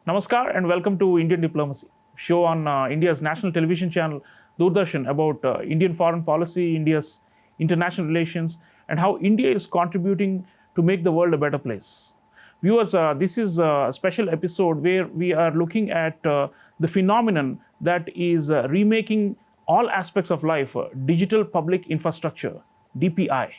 Namaskar and welcome to Indian Diplomacy, show on India's national television channel Doordarshan about Indian foreign policy, India's international relations, and how India is contributing to make the world a better place. Viewers, this is a special episode where we are looking at the phenomenon that is remaking all aspects of life, digital public infrastructure, DPI.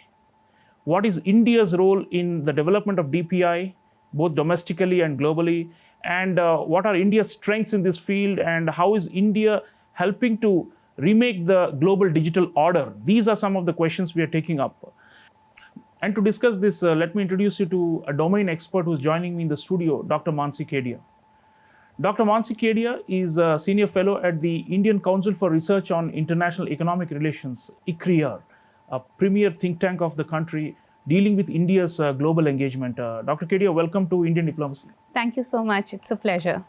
What is India's role in the development of DPI, both domestically and globally? And what are India's strengths in this field, and how is India helping to remake the global digital order? These are some of the questions we are taking up. And to discuss this, let me introduce you to a domain expert who's joining me in the studio, Dr. Mansi Kedia. Dr. Mansi Kedia is a senior fellow at the Indian Council for Research on International Economic Relations, ICRIER, a premier think tank of the country dealing with India's global engagement. Dr. Kedia, welcome to Indian Diplomacy. Thank you so much. It's a pleasure.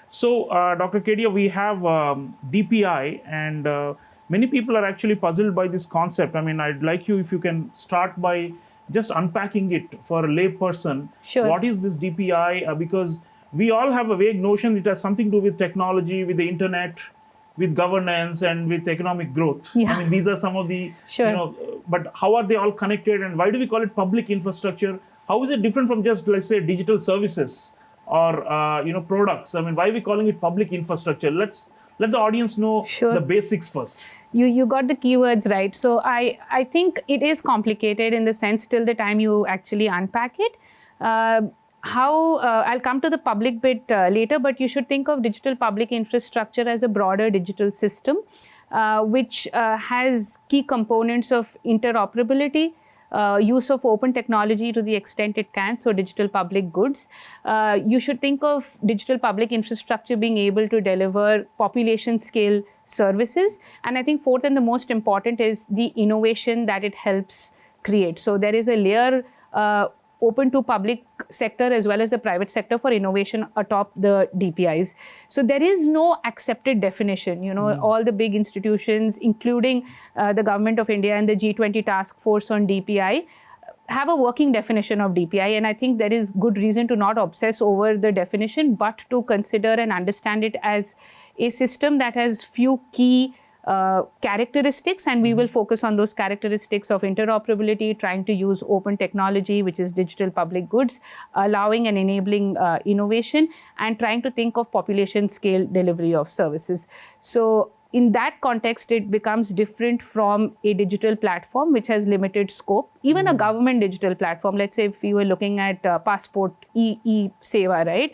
So, Dr. Kedia, we have DPI, and many people are actually puzzled by this concept. I mean, I'd like you, if you can start by just unpacking it for a lay person. Sure. What is this DPI? Because we all have a vague notion it has something to do with technology, with the internet, with governance, and with economic growth. Yeah. I mean, these are some of the, Sure. But how are they all connected, and why do we call it public infrastructure? How is it different from just, let's say, digital services or, products? I mean, why are we calling it public infrastructure? Let the audience know Sure. the basics first. You got the keywords right. So I think it is complicated in the sense till the time you actually unpack it. I'll come to the public bit later, but you should think of digital public infrastructure as a broader digital system, which has key components of interoperability, use of open technology to the extent it can, so digital public goods. You should think of digital public infrastructure being able to deliver population scale services. And I think fourth and the most important is the innovation that it helps create. So there is a layer open to public sector as well as the private sector for innovation atop the DPIs. So there is no accepted definition. All the big institutions, including the Government of India and the G20 task force on DPI, have a working definition of DPI. And I think there is good reason to not obsess over the definition, but to consider and understand it as a system that has few key characteristics, and we will focus on those characteristics of interoperability, trying to use open technology, which is digital public goods, allowing and enabling innovation, and trying to think of population scale delivery of services. So in that context, it becomes different from a digital platform which has limited scope. Even a government digital platform, let's say if you were looking at passport e-seva, right?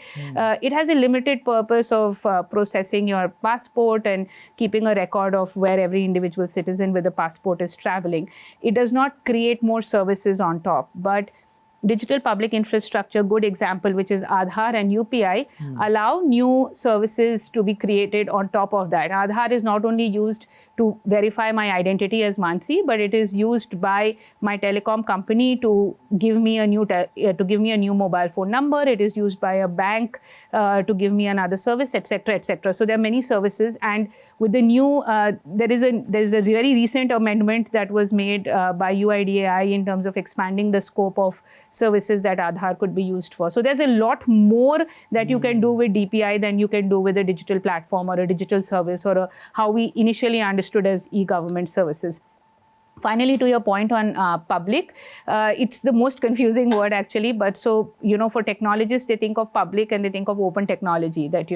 It has a limited purpose of processing your passport and keeping a record of where every individual citizen with a passport is traveling. It does not create more services on top, but digital public infrastructure, good example, which is Aadhaar and UPI, allow new services to be created on top of that. Aadhaar is not only used to verify my identity as Mansi, but it is used by my telecom company to give me a new mobile phone number. It is used by a bank to give me another service, etc., etc. So there are many services, and with the new, there is a very recent amendment that was made by UIDAI in terms of expanding the scope of services that Aadhaar could be used for. So there's a lot more that you can do with DPI than you can do with a digital platform or a digital service or how we initially understood as e-government services. Finally, to your point on public, it's the most confusing word actually, but so, for technologists, they think of public and they think of open technology that,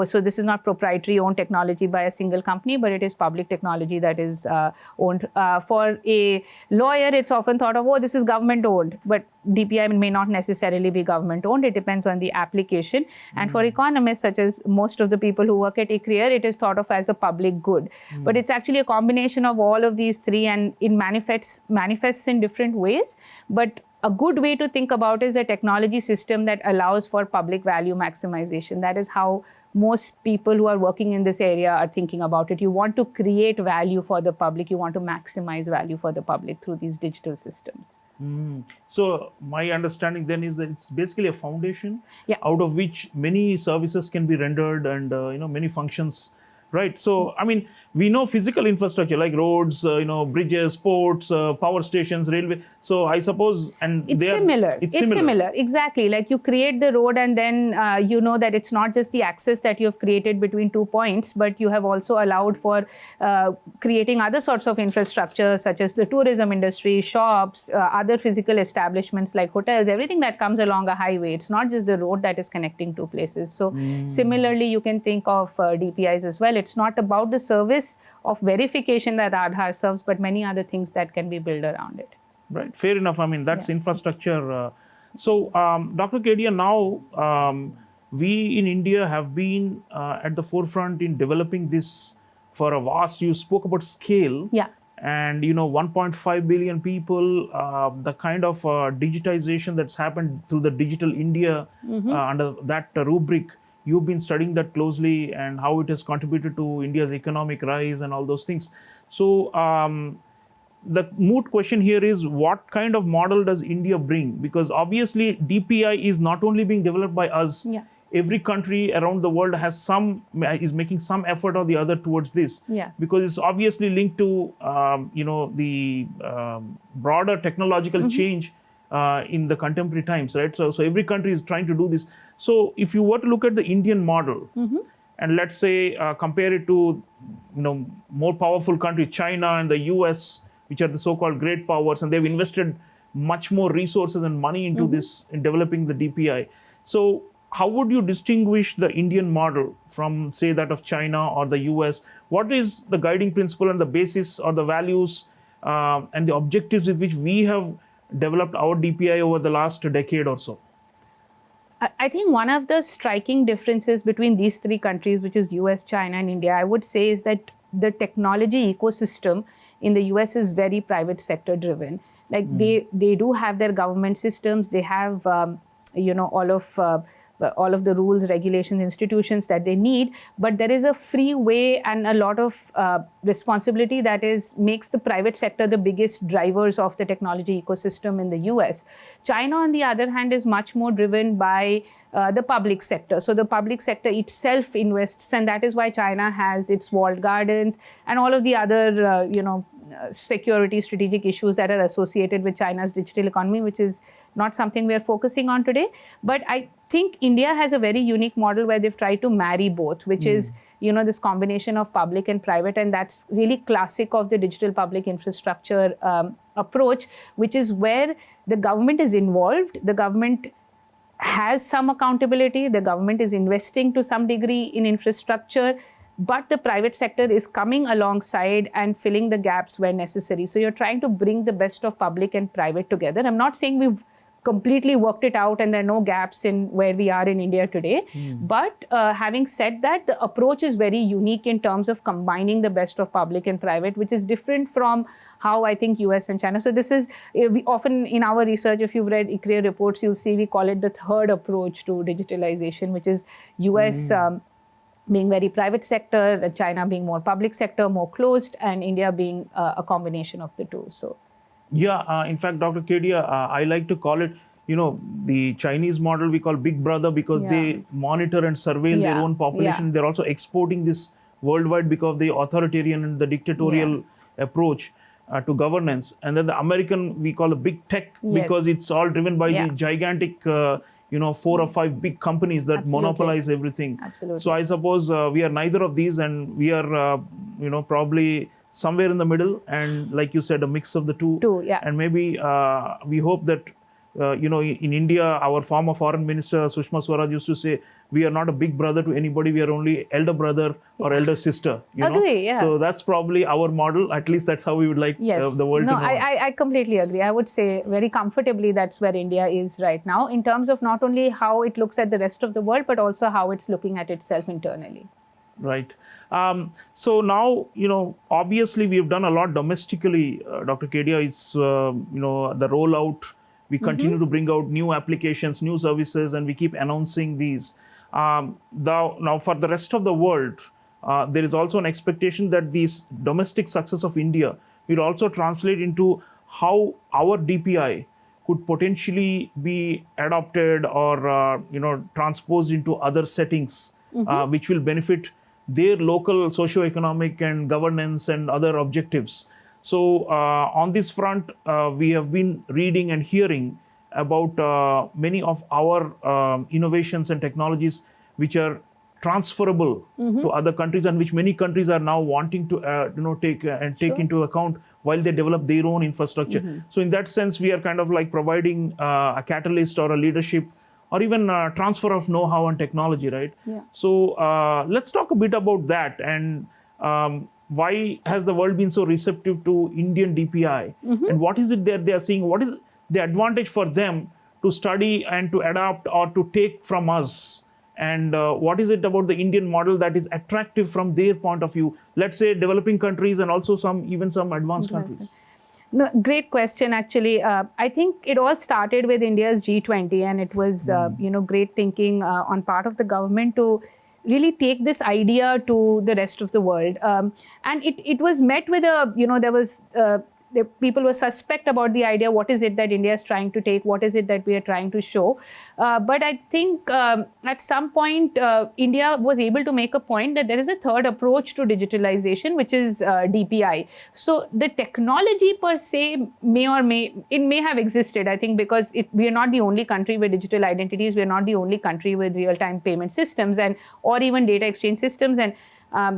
so this is not proprietary owned technology by a single company, but it is public technology that is owned. For a lawyer, it's often thought of, this is government owned, but DPI may not necessarily be government owned. It depends on the application. And for economists, such as most of the people who work at ICRIER, it is thought of as a public good. But it's actually a combination of all of these three, and it manifests in different ways. But a good way to think about it is a technology system that allows for public value maximization. That is how most people who are working in this area are thinking about it. You want to create value for the public. You want to maximize value for the public through these digital systems. So my understanding then is that it's basically a foundation out of which many services can be rendered and many functions, right? So I mean, we know physical infrastructure like roads, bridges, ports, power stations, railway. So I suppose, and it's similar. It's similar, exactly. Like you create the road, and then you know that it's not just the access that you have created between 2 points, but you have also allowed for creating other sorts of infrastructure, such as the tourism industry, shops, other physical establishments like hotels, everything that comes along a highway. It's not just the road that is connecting two places. So similarly, you can think of DPIs as well. It's not about the service of verification that Aadhaar serves, but many other things that can be built around it. Right, fair enough. I mean, that's infrastructure. So, Dr. Kedia, now we in India have been at the forefront in developing this for a vast, you spoke about scale. Yeah. And 1.5 billion people, the kind of digitization that's happened through the Digital India under that rubric, you've been studying that closely and how it has contributed to India's economic rise and all those things. So the moot question here is, what kind of model does India bring? Because obviously DPI is not only being developed by us. Yeah. Every country around the world is making some effort or the other towards this. Yeah. Because it's obviously linked to the broader technological change in the contemporary times, right? So every country is trying to do this. So if you were to look at the Indian model, and let's say compare it to more powerful countries, China and the US, which are the so-called great powers, and they've invested much more resources and money into this, in developing the DPI. So how would you distinguish the Indian model from, say, that of China or the US? What is the guiding principle and the basis or the values and the objectives with which we have developed our DPI over the last decade or so? I think one of the striking differences between these three countries, which is US, China, and India, I would say, is that the technology ecosystem in the US is very private sector driven. Like they do have their government systems, they have all of the rules, regulations, institutions that they need, but there is a free way and a lot of responsibility that makes the private sector the biggest drivers of the technology ecosystem in the US. China, on the other hand, is much more driven by the public sector. So the public sector itself invests, and that is why China has its walled gardens and all of the other, security strategic issues that are associated with China's digital economy, which is not something we are focusing on today. But I think India has a very unique model where they've tried to marry both, which is, this combination of public and private. And that's really classic of the digital public infrastructure approach, which is where the government is involved. The government has some accountability. The government is investing to some degree in infrastructure, but the private sector is coming alongside and filling the gaps where necessary. So you're trying to bring the best of public and private together. I'm not saying we've completely worked it out and there are no gaps in where we are in India today. But having said that, the approach is very unique in terms of combining the best of public and private, which is different from how I think US and China. So this is, we often in our research, if you've read ICRIER reports, you'll see we call it the third approach to digitalization, which is US being very private sector, China being more public sector, more closed, and India being a combination of the two. So, yeah, in fact, Dr. Kedia, I like to call it, the Chinese model we call Big Brother, because they monitor and surveil their own population. They're also exporting this worldwide because of the authoritarian and the dictatorial approach to governance. And then the American we call a big tech, because it's all driven by the gigantic 4 or 5 big companies that monopolize everything. So I suppose we are neither of these, and we are, probably somewhere in the middle, and like you said, a mix of the two. And maybe we hope that, in India, our former foreign minister, Sushma Swaraj, used to say, we are not a big brother to anybody, we are only elder brother or elder sister. Agree, So that's probably our model. At least that's how we would like the world to know. I completely agree. I would say very comfortably that's where India is right now, in terms of not only how it looks at the rest of the world, but also how it's looking at itself internally. Right. So now, obviously we've done a lot domestically. Dr. Kedia, is, the rollout. We continue to bring out new applications, new services, and we keep announcing these. Now, for the rest of the world, there is also an expectation that this domestic success of India will also translate into how our DPI could potentially be adopted or transposed into other settings, which will benefit their local socio-economic and governance and other objectives. So on this front, we have been reading and hearing about many of our innovations and technologies which are transferable to other countries, and which many countries are now wanting to take into account while they develop their own infrastructure. So in that sense, we are kind of like providing a catalyst or a leadership or even a transfer of know-how and technology, right? Yeah. So let's talk a bit about that, and why has the world been so receptive to Indian DPI, and what is it that they are seeing? What is the advantage for them to study and to adapt or to take from us? And what is it about the Indian model that is attractive from their point of view? Let's say developing countries and also even some advanced countries. No, great question, actually. I think it all started with India's G20, and it was great thinking on part of the government to really take this idea to the rest of the world. And it was met with people were suspect about the idea, what is it that India is trying to take, what is it that we are trying to show. But I think at some point, India was able to make a point that there is a third approach to digitalization, which is DPI. So the technology per se may have existed, I think, because we are not the only country with digital identities, we are not the only country with real-time payment systems or even data exchange systems. And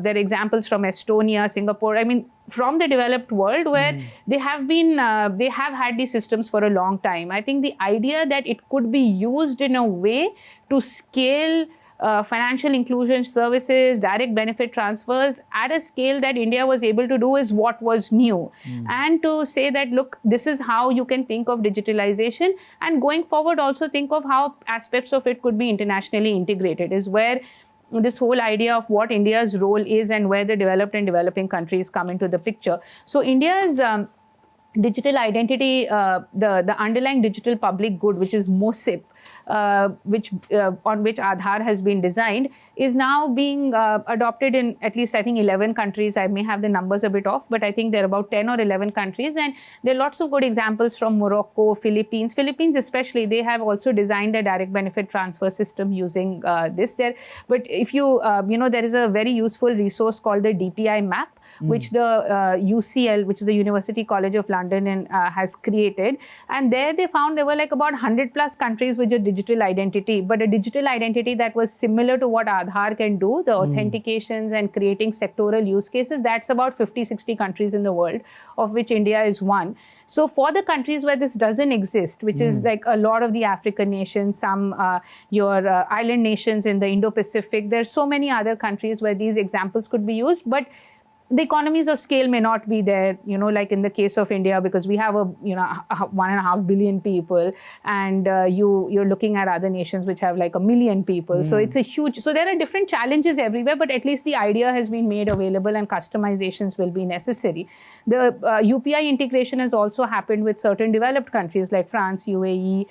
there are examples from Estonia, Singapore, I mean, from the developed world where they have had these systems for a long time. I think the idea that it could be used in a way to scale financial inclusion services, direct benefit transfers at a scale that India was able to do is what was new. And to say that, look, this is how you can think of digitalization, and going forward also think of how aspects of it could be internationally integrated, is where this whole idea of what India's role is and where the developed and developing countries come into the picture. So India's digital identity, the underlying digital public good, which is MOSIP, on which Aadhaar has been designed, is now being adopted in at least, I think, 11 countries. I may have the numbers a bit off, but I think there are about 10 or 11 countries. And there are lots of good examples from Morocco, Philippines especially. They have also designed a direct benefit transfer system using this there. But if there is a very useful resource called the DPI map, which the UCL, which is the University College of London, has created. And there they found there were like about 100 plus countries with a digital identity, but a digital identity that was similar to what Aadhaar can do, the authentications and creating sectoral use cases. That's about 50-60 countries in the world, of which India is one. So for the countries where this doesn't exist, which is like a lot of the African nations, some your island nations in the Indo-Pacific, there's so many other countries where these examples could be used, but the economies of scale may not be there, like in the case of India, because we have 1.5 billion people, and you're looking at other nations which have like 1 million people. So it's a huge, so there are different challenges everywhere, but at least the idea has been made available and customizations will be necessary. The UPI integration has also happened with certain developed countries like France, UAE,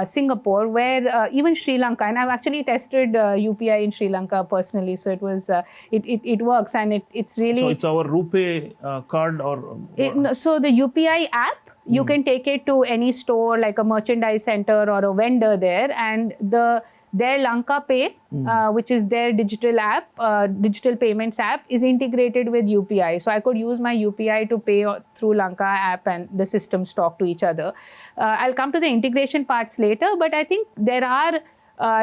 Singapore, where even Sri Lanka, and I've actually tested UPI in Sri Lanka personally, so it was, it works, and it's really... So it's our RuPay card or... So the UPI app, you can take it to any store like a merchandise center or a vendor there, and their Lanka Pay, which is their digital app, digital payments app, is integrated with UPI. So I could use my UPI to pay through Lanka app, and the systems talk to each other. I'll come to the integration parts later, but I think there are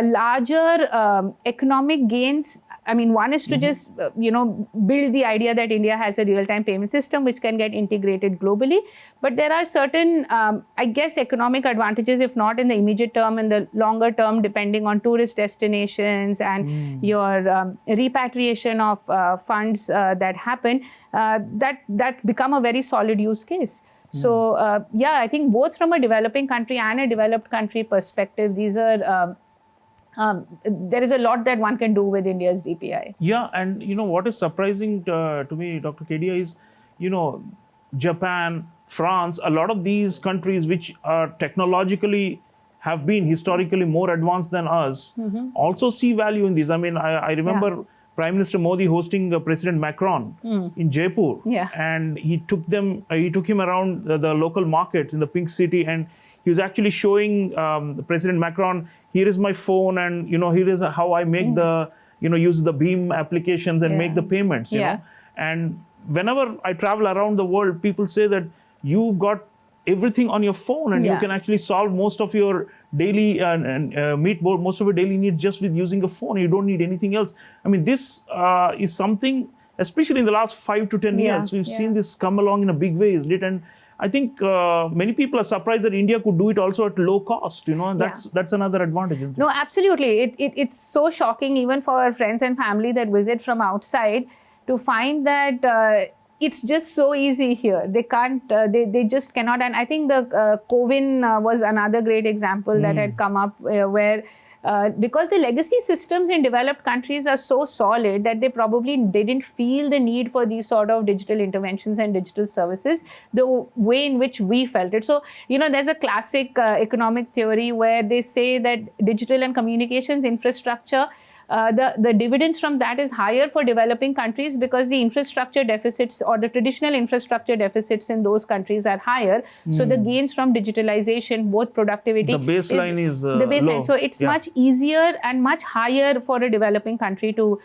larger economic gains. I mean, one is to just, build the idea that India has a real-time payment system which can get integrated globally. But there are certain, I guess, economic advantages, if not in the immediate term, in the longer term, depending on tourist destinations and your repatriation of funds that happen, that become a very solid use case. So, I think both from a developing country and a developed country perspective, these are... there is a lot that one can do with India's DPI. Yeah, and what is surprising to me, Dr. Kedia, is Japan, France, a lot of these countries which are technologically have been historically more advanced than us, also see value in this. I mean, I remember Prime Minister Modi hosting President Macron in Jaipur, and he took him around the local markets in the Pink City, and he was actually showing President Macron, here is my phone, and here is how I make the use the Beam applications and make the payments, you Yeah. know. And whenever I travel around the world, people say that you've got everything on your phone and you Yeah. can actually solve most of your daily meet most of your daily needs just with using a phone. You don't need anything else. I mean, this is something, especially in the last 5 to 10 years, we've seen this come along in a big way, isn't it? And I think many people are surprised that India could do it also at low cost, you know, and that's another advantage. Isn't it? No, absolutely. It's so shocking even for our friends and family that visit from outside to find that it's just so easy here. They can't, they just cannot. And I think the CoWIN was another great example that had come up where because the legacy systems in developed countries are so solid that they probably didn't feel the need for these sort of digital interventions and digital services the way in which we felt it. So, you know, there's a classic economic theory where they say that digital and communications infrastructure, the dividends from that is higher for developing countries because the infrastructure deficits or the traditional infrastructure deficits in those countries are higher. So the gains from digitalization, both productivity, the baseline is the baseline. low. So it's much easier and much higher for a developing country to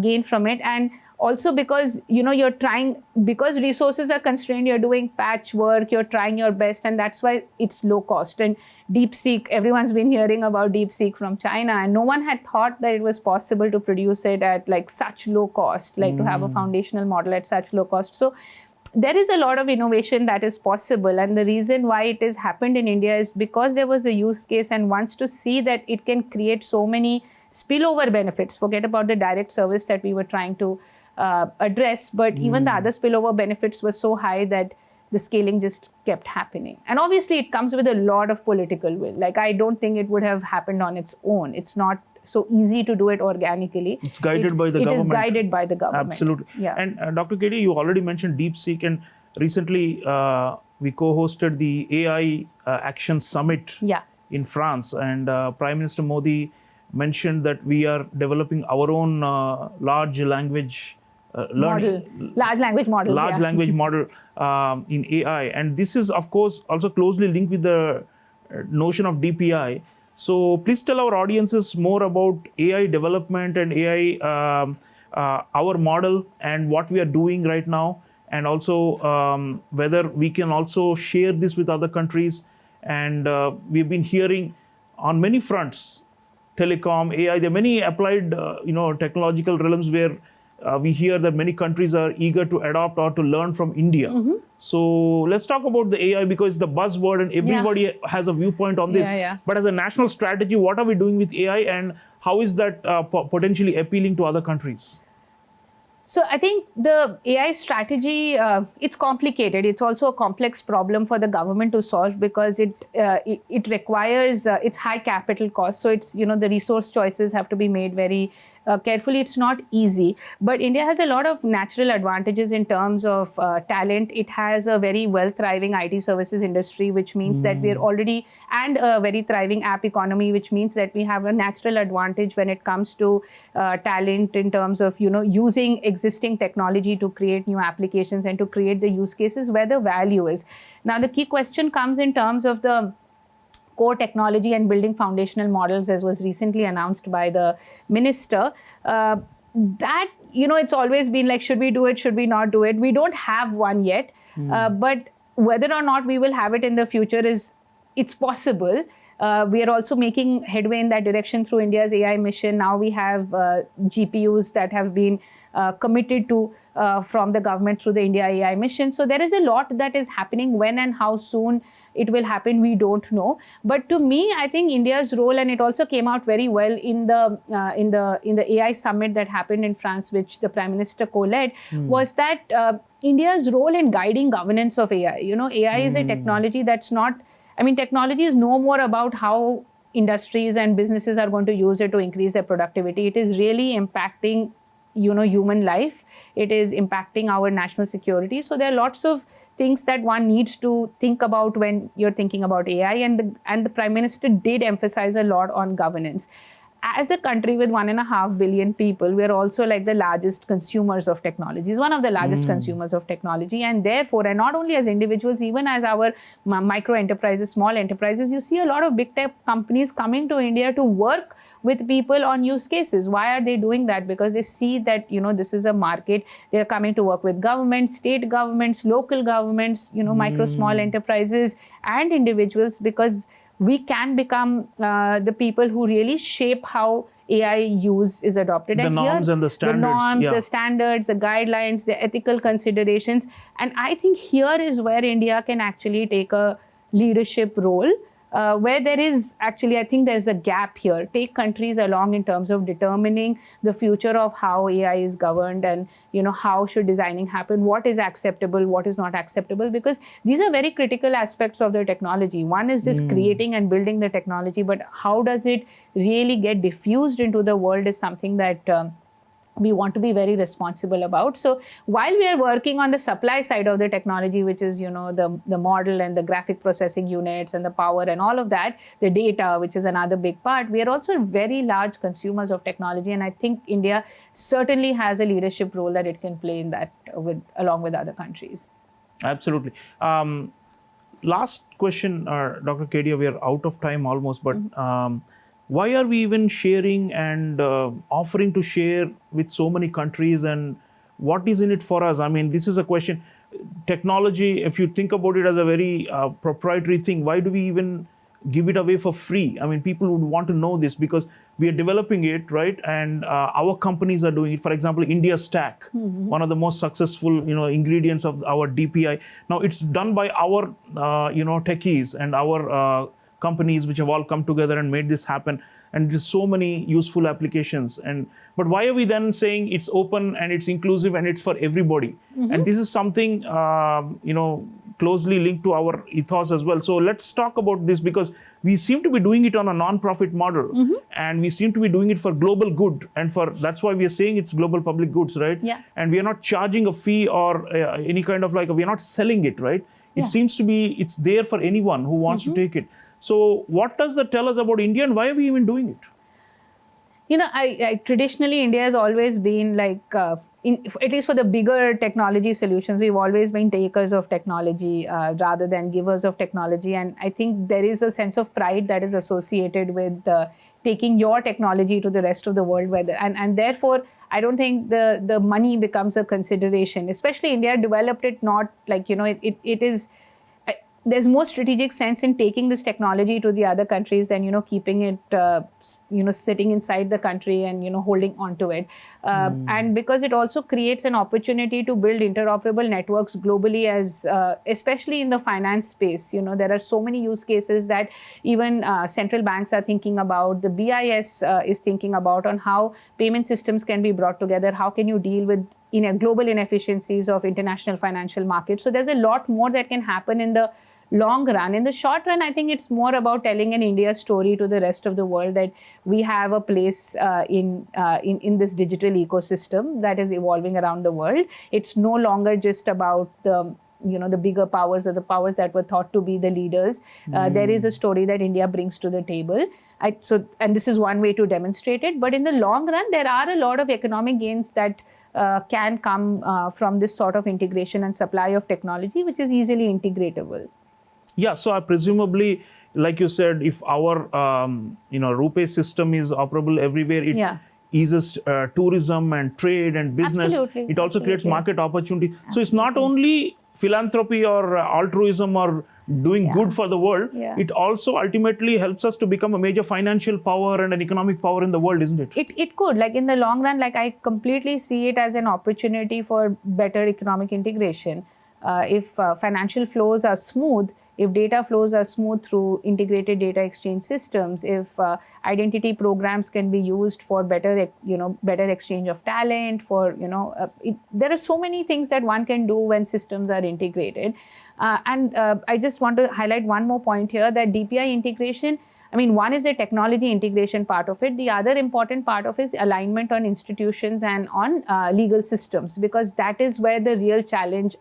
gain from it. And also because, you know, you're trying, because resources are constrained, you're doing patchwork, you're trying your best, and that's why it's low cost. And DeepSeek, everyone's been hearing about DeepSeek from China, and no one had thought that it was possible to produce it at like such low cost, like to have a foundational model at such low cost. So there is a lot of innovation that is possible, and the reason why it has happened in India is because there was a use case and wants to see that it can create so many spillover benefits. Forget about the direct service that we were trying to address, but even the other spillover benefits were so high that the scaling just kept happening. And obviously it comes with a lot of political will. Like, I don't think it would have happened on its own. It's not so easy to do it organically. It's guided by the government. It is guided by the government. Absolutely. Yeah. And Dr. Kedia, you already mentioned DeepSeek, and recently we co-hosted the AI Action Summit in France, and Prime Minister Modi mentioned that we are developing our own large language large language model in AI, and this is of course also closely linked with the notion of DPI. So please tell our audiences more about AI development and AI, our model, and what we are doing right now, and also whether we can also share this with other countries. And we've been hearing on many fronts, telecom, AI, there are many applied technological realms where we hear that many countries are eager to adopt or to learn from India. So let's talk about the AI, because it's the buzzword and everybody has a viewpoint on this. But as a national strategy, what are we doing with AI, and how is that potentially appealing to other countries? So I think the AI strategy, it's complicated. It's also a complex problem for the government to solve because it requires, it's high capital cost. So it's, the resource choices have to be made very carefully. It's not easy, but India has a lot of natural advantages in terms of talent. It has a very well thriving IT services industry, which means that we're already, and a very thriving app economy, which means that we have a natural advantage when it comes to talent in terms of, using existing technology to create new applications and to create the use cases where the value is. Now, the key question comes in terms of the core technology and building foundational models, as was recently announced by the minister. That, it's always been like, should we do it? Should we not do it? We don't have one yet, but whether or not we will have it in the future it's possible. We are also making headway in that direction through India's AI mission. Now we have GPUs that have been committed to from the government through the India AI mission. So there is a lot that is happening. When and how soon it will happen, we don't know. But to me, I think India's role, and it also came out very well in the AI summit that happened in France, which the Prime Minister co-led, was that India's role in guiding governance of AI. AI is a technology that's not. Technology is no more about how industries and businesses are going to use it to increase their productivity. It is really impacting, human life. It is impacting our national security. So there are lots of things that one needs to think about when you're thinking about AI. And the Prime Minister did emphasize a lot on governance. As a country with 1.5 billion people, we are also like the largest consumers of technology, one of the largest consumers of technology. And therefore, and not only as individuals, even as our micro enterprises, small enterprises, you see a lot of big tech companies coming to India to work with people on use cases. Why are they doing that? Because they see that, this is a market. They're coming to work with governments, state governments, local governments, micro, small enterprises and individuals, because we can become the people who really shape how AI use is adopted. The norms and the standards. The norms, the standards, the guidelines, the ethical considerations. And I think here is where India can actually take a leadership role, where there is actually, I think there's a gap here. Take countries along in terms of determining the future of how AI is governed, and how should designing happen, what is acceptable, what is not acceptable, because these are very critical aspects of the technology. One is just creating and building the technology, but how does it really get diffused into the world is something that we want to be very responsible about. So while we are working on the supply side of the technology, which is, the model and the graphic processing units and the power and all of that, the data, which is another big part, we are also very large consumers of technology. And I think India certainly has a leadership role that it can play in that along with other countries. Absolutely. Last question, Dr. Kedia, we are out of time almost, but why are we even sharing and offering to share with so many countries, and what is in it for us? I mean, this is a question. Technology, if you think about it as a very proprietary thing, why do we even give it away for free? I mean, people would want to know this because we are developing it, right? And our companies are doing it. For example, India Stack, one of the most successful, ingredients of our DPI. Now, it's done by our, techies and our companies which have all come together and made this happen, and just so many useful applications. But why are we then saying it's open and it's inclusive and it's for everybody? And this is something closely linked to our ethos as well. So let's talk about this, because we seem to be doing it on a non-profit model, and we seem to be doing it for global good, and that's why we are saying it's global public goods, right? Yeah. And we are not charging a fee or any kind of we are not selling it, right? It seems to be it's there for anyone who wants to take it. So what does that tell us about India, and why are we even doing it? I traditionally, India has always been at least for the bigger technology solutions, we've always been takers of technology rather than givers of technology. And I think there is a sense of pride that is associated with taking your technology to the rest of the world. And therefore, I don't think the money becomes a consideration. Especially India developed it not it is... There's more strategic sense in taking this technology to the other countries than, keeping it, sitting inside the country and, holding on to it. And because it also creates an opportunity to build interoperable networks globally, as especially in the finance space. There are so many use cases that even central banks are thinking about, the BIS is thinking about, on how payment systems can be brought together. How can you deal with global inefficiencies of international financial markets? So there's a lot more that can happen in the long run. In the short run, I think it's more about telling an India story to the rest of the world, that we have a place in this digital ecosystem that is evolving around the world. It's no longer just about the bigger powers or the powers that were thought to be the leaders. There is a story that India brings to the table. And this is one way to demonstrate it. But in the long run, there are a lot of economic gains that can come from this sort of integration and supply of technology, which is easily integratable. Yeah, so presumably, like you said, if our RuPay system is operable everywhere, it eases tourism and trade and business. Absolutely. It also creates market opportunity. So it's not only philanthropy or altruism or doing good for the world. It also ultimately helps us to become a major financial power and an economic power in the world, isn't it? It could. In the long run, I completely see it as an opportunity for better economic integration. If financial flows are smooth, if data flows are smooth through integrated data exchange systems, if identity programs can be used for better exchange of talent, there are so many things that one can do when systems are integrated. And I just want to highlight one more point here, that DPI integration, one is the technology integration part of it. The other important part of it is alignment on institutions and on legal systems, because that is where the real challenge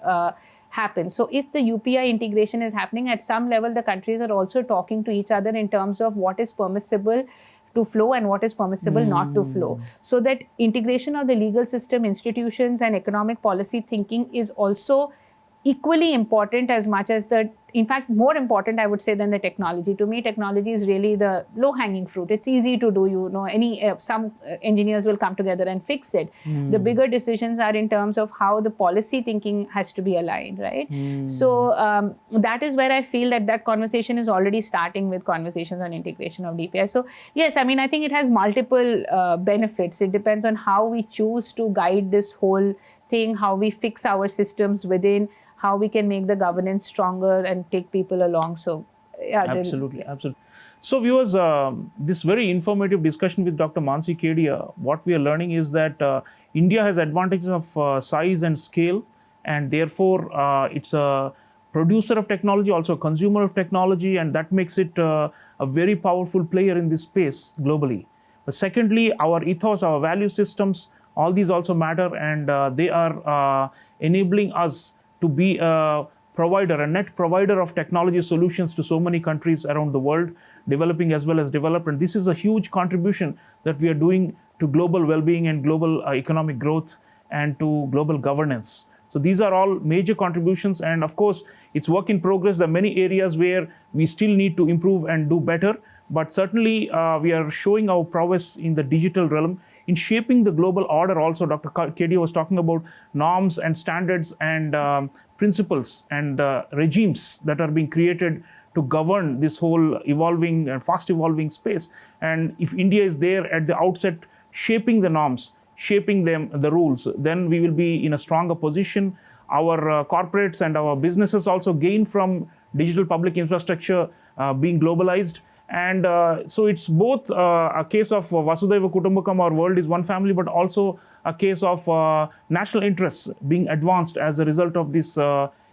happens. So if the UPI integration is happening at some level, the countries are also talking to each other in terms of what is permissible to flow and what is permissible not to flow. So that integration of the legal system, institutions and economic policy thinking is also equally important as much as the in fact, more important, I would say, than the technology. To me, technology is really the low-hanging fruit. It's easy to do. Some engineers will come together and fix it. The bigger decisions are in terms of how the policy thinking has to be aligned, right? So that is where I feel that conversation is already starting with conversations on integration of DPI. So yes, I mean, I think it has multiple benefits. It depends on how we choose to guide this whole thing, how we fix our systems within, how we can make the governance stronger and take people along. So, yeah. Absolutely. So, viewers, this very informative discussion with Dr. Mansi Kedia, what we are learning is that India has advantages of size and scale, and therefore it's a producer of technology, also a consumer of technology, and that makes it a very powerful player in this space globally. But secondly, our ethos, our value systems, all these also matter, and they are enabling us to be a provider, a net provider of technology solutions to so many countries around the world, developing as well as developed. And this is a huge contribution that we are doing to global well-being and global economic growth and to global governance. So these are all major contributions, and of course, it's work in progress. There are many areas where we still need to improve and do better, but certainly we are showing our prowess in the digital realm, in shaping the global order. Also, Dr. Kedia was talking about norms and standards and principles and regimes that are being created to govern this whole evolving and fast evolving space. And if India is there at the outset, shaping the norms, shaping the rules, then we will be in a stronger position. Our corporates and our businesses also gain from digital public infrastructure being globalized. And so it's both a case of Vasudhaiva Kutumbakam, our world is one family, but also a case of national interests being advanced as a result of this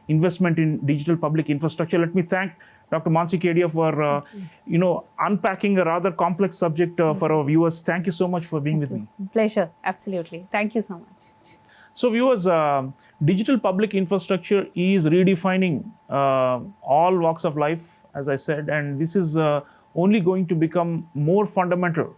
investment in digital public infrastructure. Let me thank Dr. Mansi Kedia for unpacking a rather complex subject for our viewers. Thank you so much for being with me. Pleasure, absolutely. Thank you so much. So viewers, digital public infrastructure is redefining all walks of life, as I said, and this is only going to become more fundamental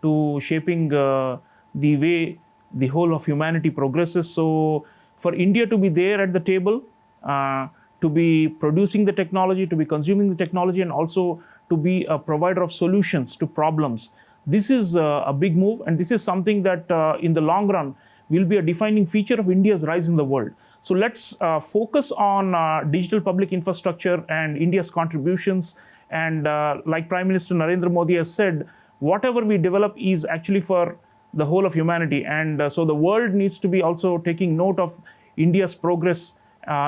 to shaping the way the whole of humanity progresses. So for India to be there at the table, to be producing the technology, to be consuming the technology, and also to be a provider of solutions to problems, this is a big move, and this is something that in the long run will be a defining feature of India's rise in the world. So let's focus on digital public infrastructure and India's contributions. And like Prime Minister Narendra Modi has said, whatever we develop is actually for the whole of humanity. And so the world needs to be also taking note of India's progress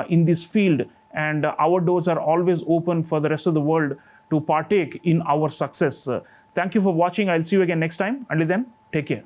in this field. And our doors are always open for the rest of the world to partake in our success. Thank you for watching. I'll see you again next time. Until then, take care.